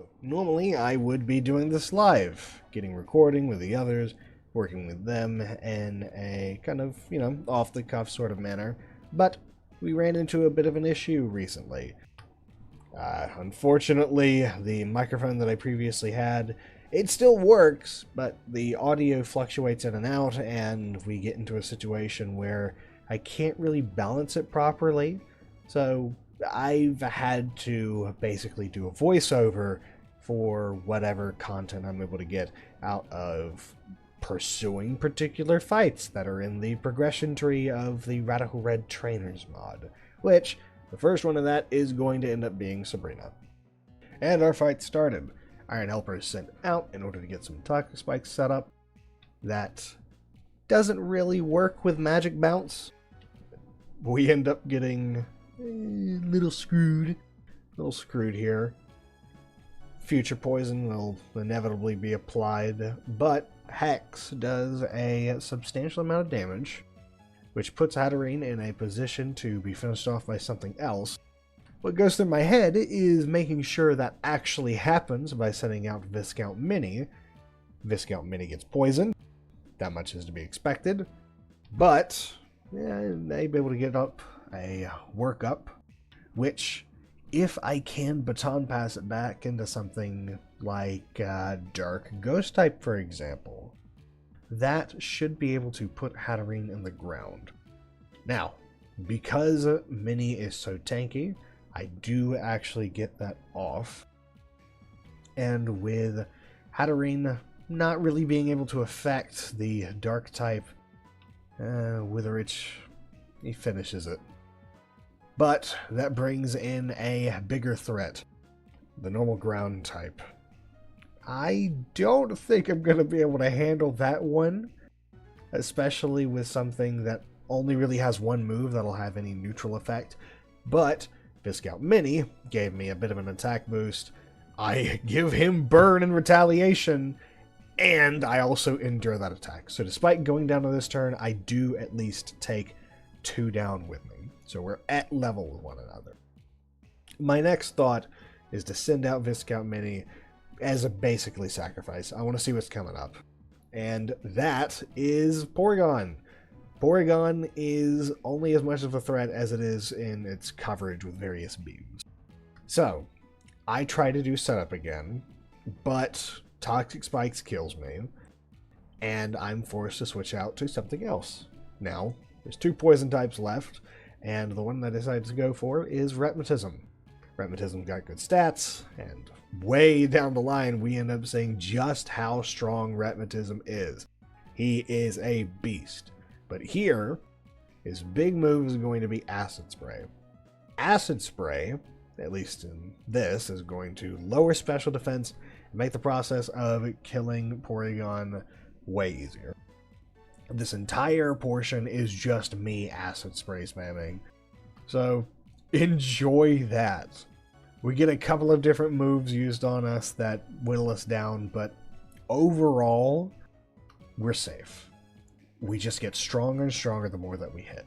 So, normally I would be doing this live, getting recording with the others, working with them in a kind of, off-the-cuff sort of manner, but we ran into a bit of an issue recently. Unfortunately, the microphone that I previously had, it still works, but the audio fluctuates in and out, and we get into a situation where I can't really balance it properly, so I've had to basically do a voiceover for whatever content I'm able to get out of pursuing particular fights that are in the progression tree of the Radical Red Trainers mod, which the first one of that is going to end up being Sabrina. And our fight started. Iron Helper is sent out in order to get some toxic spikes set up. That doesn't really work with magic bounce. We end up getting a little screwed here. Future poison will inevitably be applied, but Hex does a substantial amount of damage, which puts Hatterene in a position to be finished off by something else. What goes through my head is making sure that actually happens by sending out Viscount Mini. Viscount Mini gets poisoned. That much is to be expected. But I may be able to get up a workup, which, if I can baton pass it back into something like Dark Ghost type, for example, that should be able to put Hatterene in the ground. Now, because Mini is so tanky, I do actually get that off. And with Hatterene not really being able to affect the Dark type, Witherich, he finishes it. But that brings in a bigger threat, the normal ground type. I don't think I'm going to be able to handle that one, especially with something that only really has one move that'll have any neutral effect. But Viscount Mini gave me a bit of an attack boost. I give him burn in retaliation, and I also endure that attack. So despite going down to this turn, I do at least take 2 down with me. So we're at level with one another. My next thought is to send out Viscount Mini as a basically sacrifice. I want to see what's coming up. And that is Porygon. Porygon is only as much of a threat as it is in its coverage with various beams. So, I try to do setup again, but Toxic Spikes kills me, and I'm forced to switch out to something else. Now, there's 2 poison types left, and the one that I decided to go for is Rheumatism. Rheumatism's got good stats, and way down the line we end up seeing just how strong Rheumatism is. He is a beast. But here, his big move is going to be Acid Spray. Acid Spray, at least in this, is going to lower special defense and make the process of killing Porygon way easier. This entire portion is just me Acid Spray spamming. So, enjoy that. We get a couple of different moves used on us that whittle us down, but overall, we're safe. We just get stronger and stronger the more that we hit.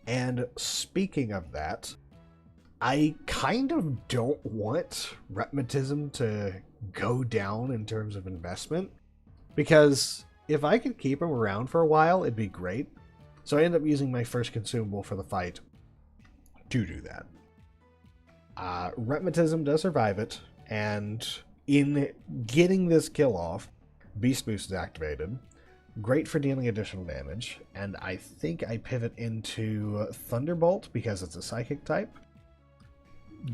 And speaking of that, I kind of don't want Rheumatism to go down in terms of investment, because if I could keep him around for a while, it'd be great. So I end up using my first consumable for the fight to do that. Rheumatism does survive it, and in getting this kill off, Beast Boost is activated. Great for dealing additional damage, and I think I pivot into Thunderbolt because it's a psychic type.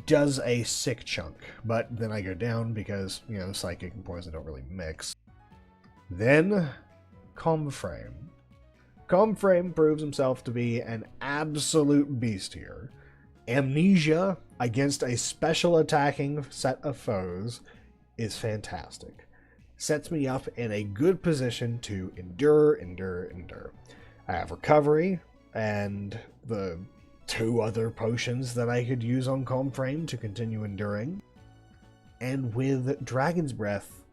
Does a sick chunk, but then I go down because, psychic and poison don't really mix. Then, Calm Frame. Calm Frame proves himself to be an absolute beast here. Amnesia against a special attacking set of foes is fantastic. Sets me up in a good position to endure. I have recovery and the 2 other potions that I could use on Calm Frame to continue enduring. And with Dragon's Breath,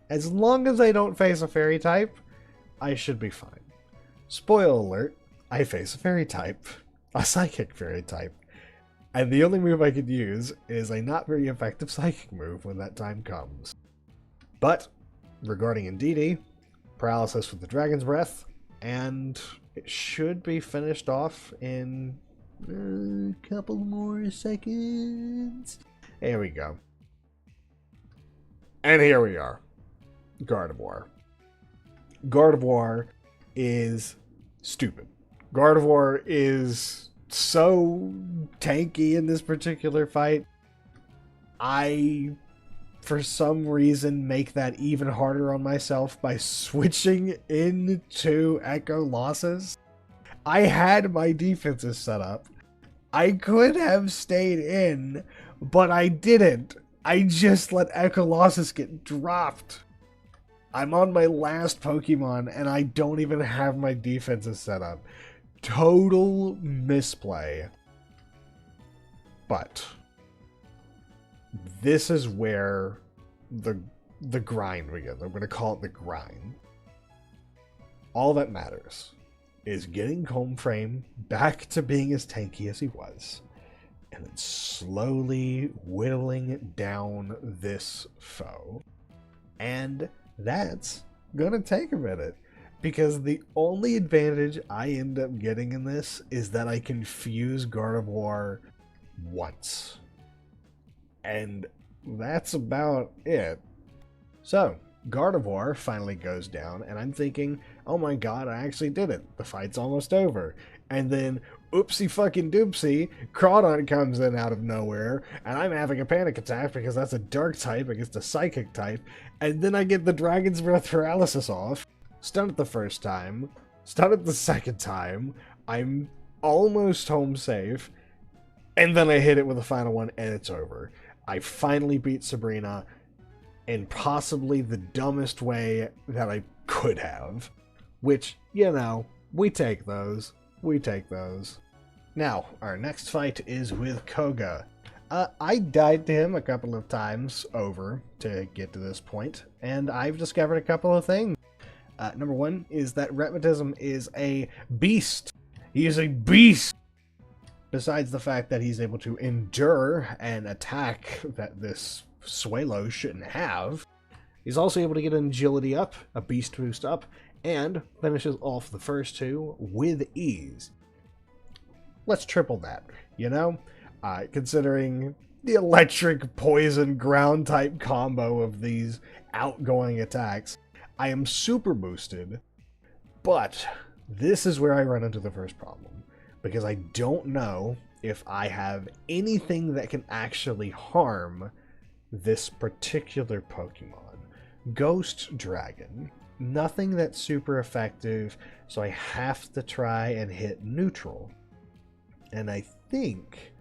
as long as I don't face a fairy type, I should be fine. Spoiler alert, I face a fairy type, a psychic fairy type. And the only move I could use is a not very effective psychic move when that time comes. But, regarding Indeedee, paralysis with the Dragon's Breath, and it should be finished off in a couple more seconds. There we go. And here we are. Gardevoir. Gardevoir is stupid. Gardevoir is so tanky in this particular fight. I, for some reason, make that even harder on myself by switching into Echo Losses. I had my defenses set up. I could have stayed in, but I didn't. I just let Echo Losses get dropped. I'm on my last Pokemon, and I don't even have my defenses set up. Total misplay. But this is where the grind begins. I'm going to call it the grind. All that matters is getting Comframe back to being as tanky as he was, and then slowly whittling down this foe. And that's going to take a minute, because the only advantage I end up getting in this is that I can fuse Gardevoir once. And that's about it. So, Gardevoir finally goes down, and I'm thinking, oh my god, I actually did it. The fight's almost over. And then, oopsie fucking doopsie, Crawdon comes in out of nowhere, and I'm having a panic attack because that's a dark type against a psychic type, and then I get the Dragon's Breath paralysis off. Stun it the first time, stun it the second time, I'm almost home safe, and then I hit it with the final one, and it's over. I finally beat Sabrina in possibly the dumbest way that I could have. Which, you know, we take those. We take those. Now, our next fight is with Koga. I died to him a couple of times over to get to this point, and I've discovered a couple of things. Number one is that Retmatism is a beast. He is a beast! Besides the fact that he's able to endure an attack that this Swalo shouldn't have, he's also able to get an agility up, a beast boost up, and finishes off the first two with ease. Let's triple that, you know? Considering the electric, poison, ground type combo of these outgoing attacks, I am super boosted, but this is where I run into the first problem, because I don't know if I have anything that can actually harm this particular Pokemon. Ghost Dragon, nothing that's super effective, so I have to try and hit neutral. And I think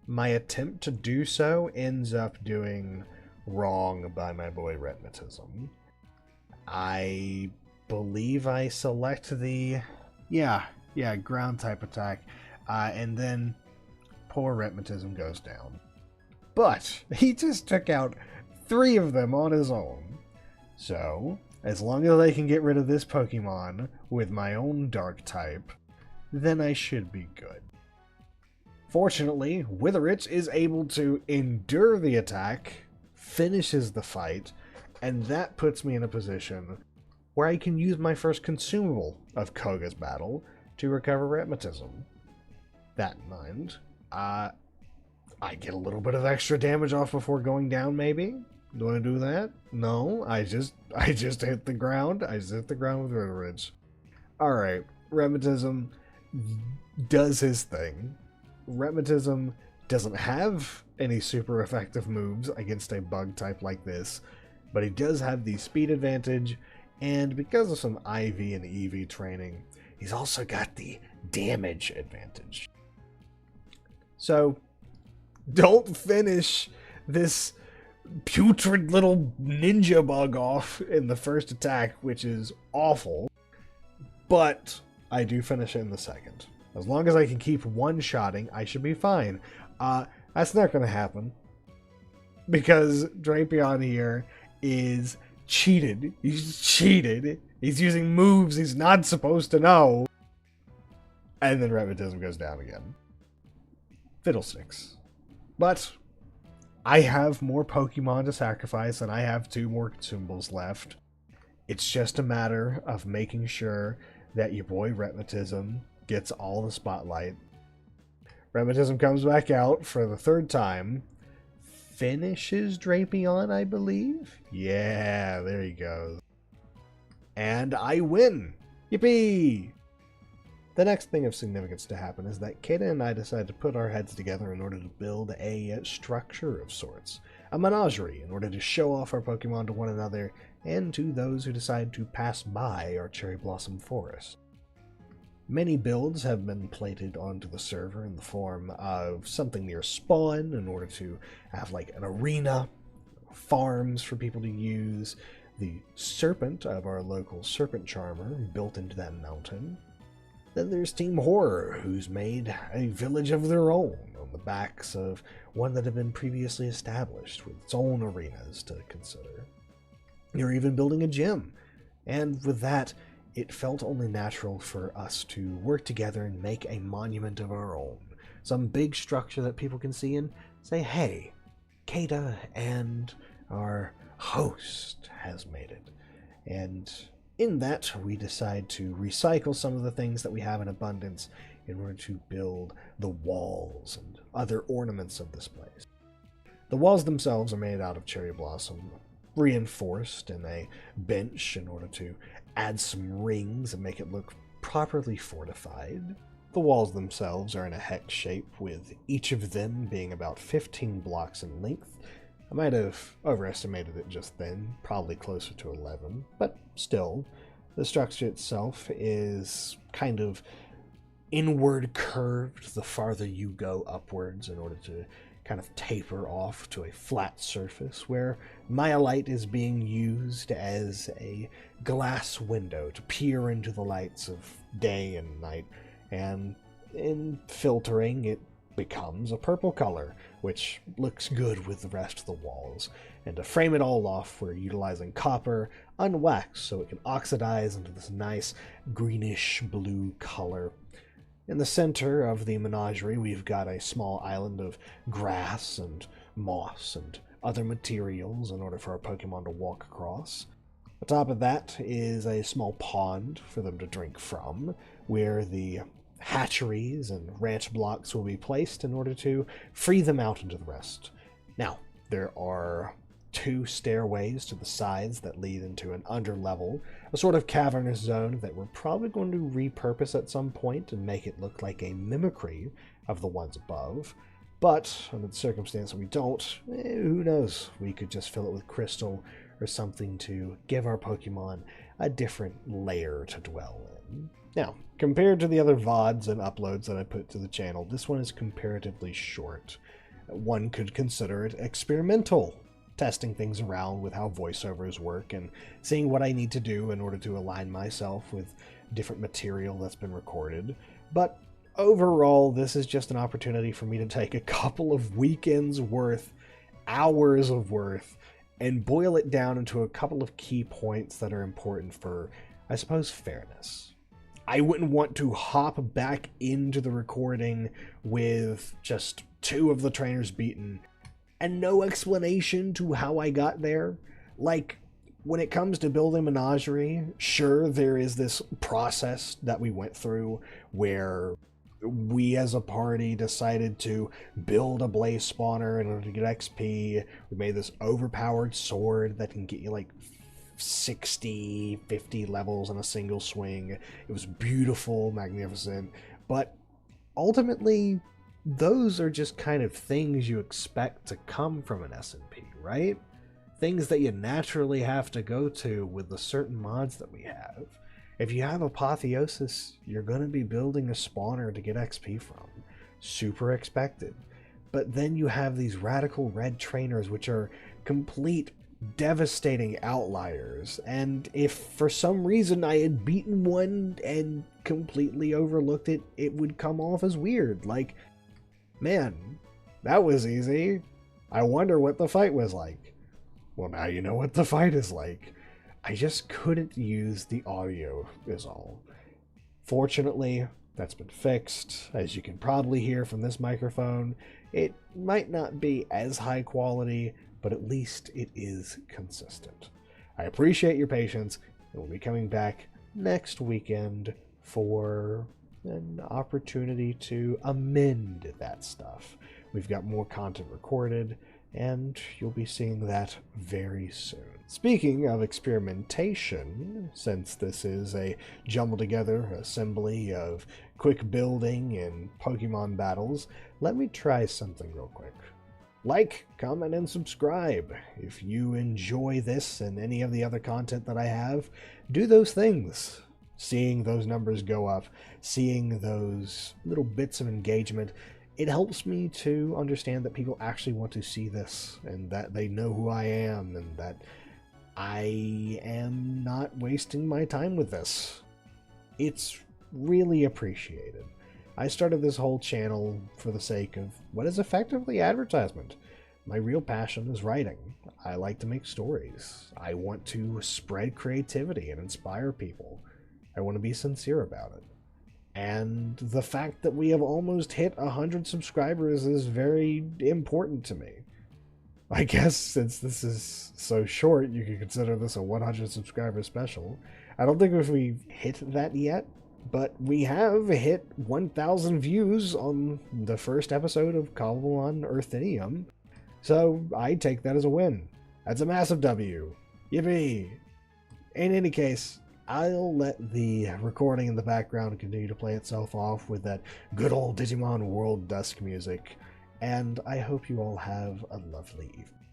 my attempt to do so ends up doing wrong by my boy Retmatism. I believe I select the, ground type attack, and then poor Retmatism goes down. But he just took out 3 of them on his own. So, as long as I can get rid of this Pokemon with my own dark type, then I should be good. Fortunately, Witherich is able to endure the attack, finishes the fight, and that puts me in a position where I can use my first consumable of Koga's battle to recover Retmatism. That in mind, I get a little bit of extra damage off before going down, maybe? Do I do that? No, I just hit the ground. I just hit the ground with Witherich. Alright, Retmatism does his thing. Retmatism doesn't have any super effective moves against a bug type like this, but he does have the speed advantage, and because of some IV and EV training, he's also got the damage advantage. So, don't finish this putrid little ninja bug off in the first attack, which is awful, but I do finish it in the second. As long as I can keep one-shotting, I should be fine. That's not going to happen, because Drapion here is cheated. He's cheated. He's using moves he's not supposed to know. And then Retmatism goes down again. Fiddlesticks. But I have more Pokemon to sacrifice, and I have 2 more consumables left. It's just a matter of making sure that your boy Rheumatism gets all the spotlight. Rheumatism comes back out for the 3rd time. Finishes Drapion, I believe? Yeah, there he goes. And I win! Yippee! The next thing of significance to happen is that Kata and I decided to put our heads together in order to build a structure of sorts. A menagerie in order to show off our Pokemon to one another and to those who decide to pass by our Cherry Blossom Forest. Many builds have been plated onto the server in the form of something near spawn in order to have like an arena, farms for people to use, the Serpent of our local Serpent Charmer built into that mountain. Then there's Team Horror, who's made a village of their own on the backs of one that had been previously established with its own arenas to consider. You're even building a gym, and with that, it felt only natural for us to work together and make a monument of our own. Some big structure that people can see and say, hey, Kata and our host has made it. And in that, we decide to recycle some of the things that we have in abundance in order to build the walls and other ornaments of this place. The walls themselves are made out of cherry blossom, reinforced in a bench in order to add some rings and make it look properly fortified. The walls themselves are in a hex shape, with each of them being about 15 blocks in length. I might have overestimated it just then, probably closer to 11, but still, the structure itself is kind of inward curved the farther you go upwards in order to kind of taper off to a flat surface where Myolite is being used as a glass window to peer into the lights of day and night, and in filtering it becomes a purple color, which looks good with the rest of the walls. And to frame it all off, we're utilizing copper unwaxed so it can oxidize into this nice greenish blue color. In the center of the menagerie, we've got a small island of grass and moss and other materials in order for our Pokemon to walk across. On top of that is a small pond for them to drink from, where the hatcheries and ranch blocks will be placed in order to free them out into the rest. Now, there are 2 stairways to the sides that lead into an underlevel, a sort of cavernous zone that we're probably going to repurpose at some point and make it look like a mimicry of the ones above. But under the circumstance that we don't, who knows? We could just fill it with crystal or something to give our Pokemon a different layer to dwell in. Now, compared to the other VODs and uploads that I put to the channel, this one is comparatively short. One could consider it experimental, testing things around with how voiceovers work and seeing what I need to do in order to align myself with different material that's been recorded. But overall, this is just an opportunity for me to take a couple of weekends worth, hours of worth, and boil it down into a couple of key points that are important for, I suppose, fairness. I wouldn't want to hop back into the recording with just 2 of the trainers beaten and no explanation to how I got there. Like, when it comes to building Menagerie, sure, there is this process that we went through where we as a party decided to build a blaze spawner in order to get XP. We made this overpowered sword that can get you like 60, 50 levels in a single swing. It was beautiful, magnificent, but ultimately those are just kind of things you expect to come from an SMP, right? Things that you naturally have to go to with the certain mods that we have. If you have Apotheosis, you're going to be building a spawner to get XP from. Super expected. But then you have these radical red trainers, which are complete devastating outliers, and if for some reason I had beaten one and completely overlooked it, it would come off as weird. Like, man, that was easy. I wonder what the fight was like. Well, now you know what the fight is like. I just couldn't use the audio is all. Fortunately, That's been fixed. As you can probably hear from this microphone, it might not be as high quality, but at least it is consistent. I appreciate your patience, and we'll be coming back next weekend for an opportunity to amend that stuff. We've got more content recorded, and you'll be seeing that very soon. Speaking of experimentation, since this is a jumbled together assembly of quick building and Pokemon battles, let me try something real quick. Like, comment, and subscribe. If you enjoy this and any of the other content that I have, do those things. Seeing those numbers go up, seeing those little bits of engagement, it helps me to understand that people actually want to see this and that they know who I am and that I am not wasting my time with this. It's really appreciated. I started this whole channel for the sake of what is effectively advertisement. My real passion is writing. I like to make stories. I want to spread creativity and inspire people. I want to be sincere about it. And the fact that we have almost hit 100 subscribers is very important to me. I guess since this is so short, you could consider this a 100 subscriber special. I don't think if we've hit that yet, but we have hit 1,000 views on the first episode of Cobblemon Urthinium, so I take that as a win. That's a massive W. Yippee! In any case, I'll let the recording in the background continue to play itself off with that good old Digimon World Dusk music, and I hope you all have a lovely evening.